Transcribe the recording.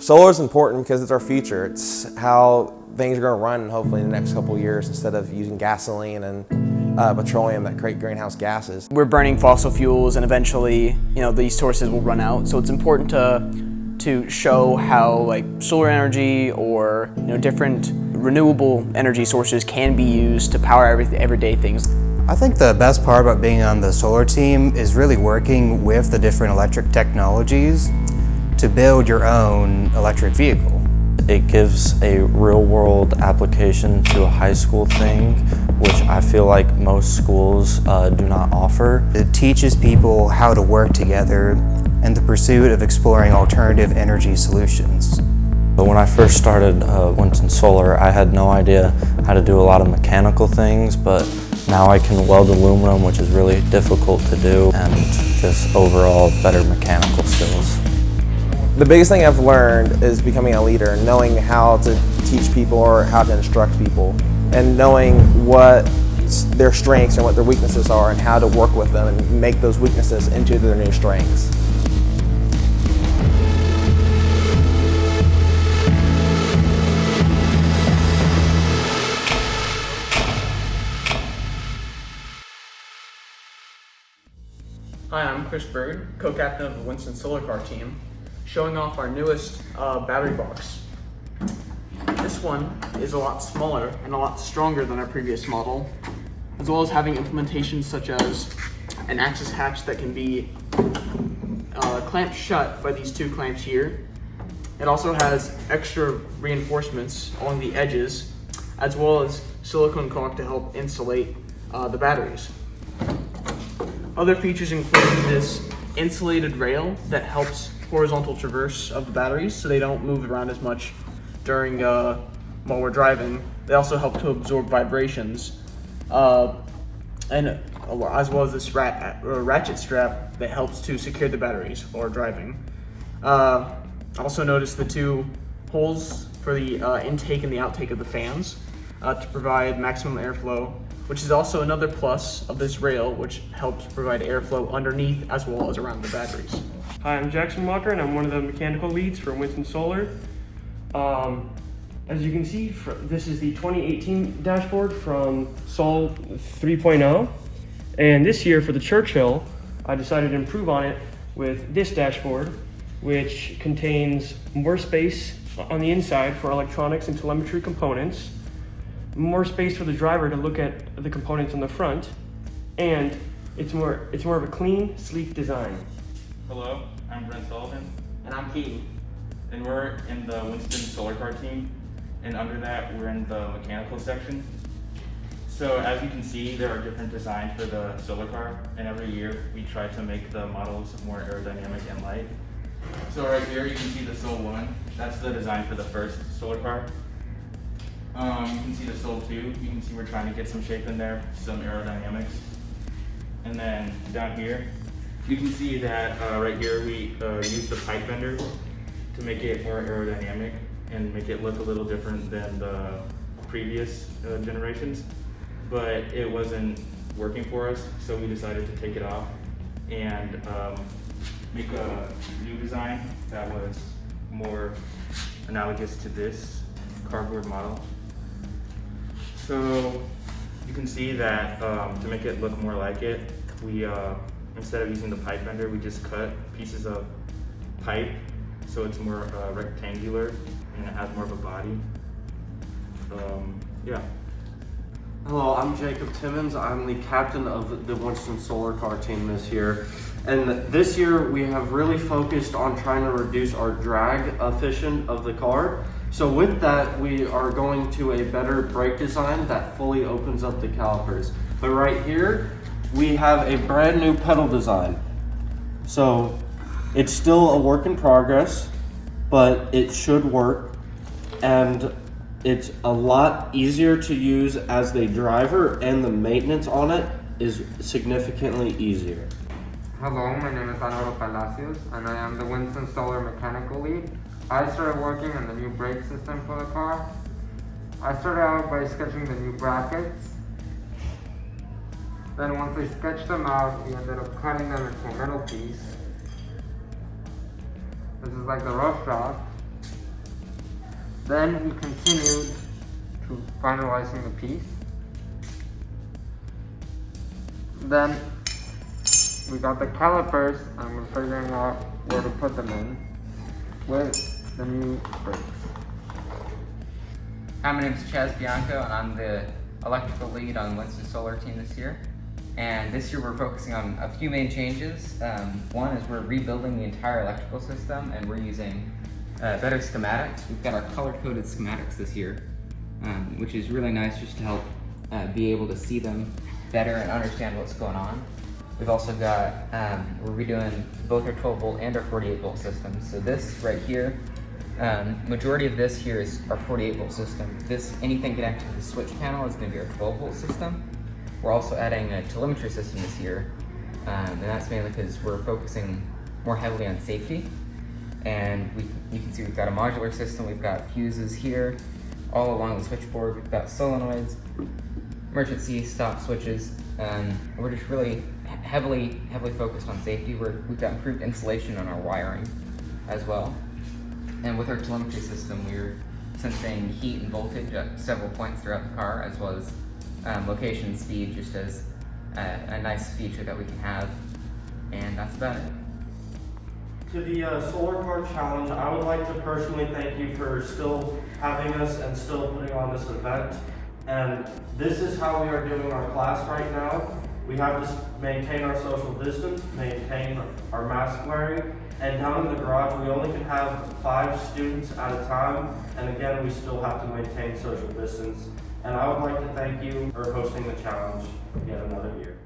Solar is important because it's our future. It's how things are going to run hopefully in the next couple of years instead of using gasoline and petroleum that create greenhouse gases. We're burning fossil fuels and eventually, these sources will run out. So it's important to show how like solar energy or different renewable energy sources can be used to power everyday things. I think the best part about being on the solar team is really working with the different electric technologies to build your own electric vehicle. It gives a real-world application to a high school thing, which I feel like most schools do not offer. It teaches people how to work together in the pursuit of exploring alternative energy solutions. But when I first started Winston Solar, I had no idea how to do a lot of mechanical things, but now I can weld aluminum, which is really difficult to do, and just overall better mechanical skills. The biggest thing I've learned is becoming a leader, knowing how to teach people or how to instruct people, and knowing what their strengths and what their weaknesses are and how to work with them and make those weaknesses into their new strengths. Hi, I'm Chris Bird, co-captain of the Winston Solar Car team, showing off our newest battery box. This one is a lot smaller and a lot stronger than our previous model, as well as having implementations such as an access hatch that can be clamped shut by these two clamps here. It also has extra reinforcements along the edges, as well as silicone caulk to help insulate the batteries. Other features include this insulated rail that helps horizontal traverse of the batteries so they don't move around as much during while we're driving. They also help to absorb vibrations, and as well as this ratchet strap that helps to secure the batteries while driving. Also notice the two holes for the intake and the outtake of the fans to provide maximum airflow, which is also another plus of this rail, which helps provide airflow underneath as well as around the batteries. Hi, I'm Jackson Walker, and I'm one of the mechanical leads for Winston Solar. As you can see, this is the 2018 dashboard from Sol 3.0. And this year for the Churchill, I decided to improve on it with this dashboard, which contains more space on the inside for electronics and telemetry components, more space for the driver to look at the components on the front, and it's more of a clean, sleek design. Hello, I'm Brent Sullivan. And I'm Keaton. And we're in the Winston Solar Car team, and under that we're in the mechanical section. So as you can see, there are different designs for the solar car, and every year we try to make the models more aerodynamic and light. So right here you can see the Sol 1, that's the design for the first solar car. You can see the Sol 2, you can see we're trying to get some shape in there, some aerodynamics. And then down here, you can see that right here we use the pipe bender to make it more aerodynamic and make it look a little different than the previous generations. But it wasn't working for us, so we decided to take it off and make a new design that was more analogous to this cardboard model. So you can see that to make it look more like it, we instead of using the pipe bender, we just cut pieces of pipe so it's more rectangular and it has more of a body. Yeah. Hello, I'm Jacob Timmons. I'm the captain of the Winston Solar Car team this year. And this year we have really focused on trying to reduce our drag efficient of the car. So with that, we are going to a better brake design that fully opens up the calipers. But right here, we have a brand new pedal design. So it's still a work in progress, but it should work. And it's a lot easier to use as the driver, and the maintenance on it is significantly easier. Hello, my name is Álvaro Palacios, and I am the Winston Solar mechanical lead. I started working on the new brake system for the car. I started out by sketching the new brackets. Then once I sketched them out, we ended up cutting them into a metal piece. This is like the rough draft. Then we continued to finalizing the piece. Then we got the calipers and we're figuring out where to put them in with the new brakes. Hi, my name is Chaz Bianco and I'm the electrical lead on Winston Solar team this year. And this year we're focusing on a few main changes. One is we're rebuilding the entire electrical system and we're using better schematics. We've got our color-coded schematics this year, which is really nice just to help be able to see them better and understand what's going on. We've also got, we're redoing both our 12 volt and our 48 volt systems. So this right here, majority of this here is our 48 volt system. Anything connected to the switch panel is going to be our 12 volt system. We're also adding a telemetry system this year, and that's mainly because we're focusing more heavily on safety. And you can see we've got a modular system, we've got fuses here, all along the switchboard, we've got solenoids, emergency stop switches. We're just really heavily focused on safety. We've got improved insulation on our wiring as well. And with our telemetry system, we're sensing heat and voltage at several points throughout the car, as well as location and speed, just as a nice feature that we can have. And that's about it. To the Solar Car Challenge, I would like to personally thank you for still having us and still putting on this event. And this is how we are doing our class right now. We have to maintain our social distance, maintain our mask wearing, and down in the garage we only can have 5 students at a time, and again we still have to maintain social distance. And I would like to thank you for hosting the challenge yet another year.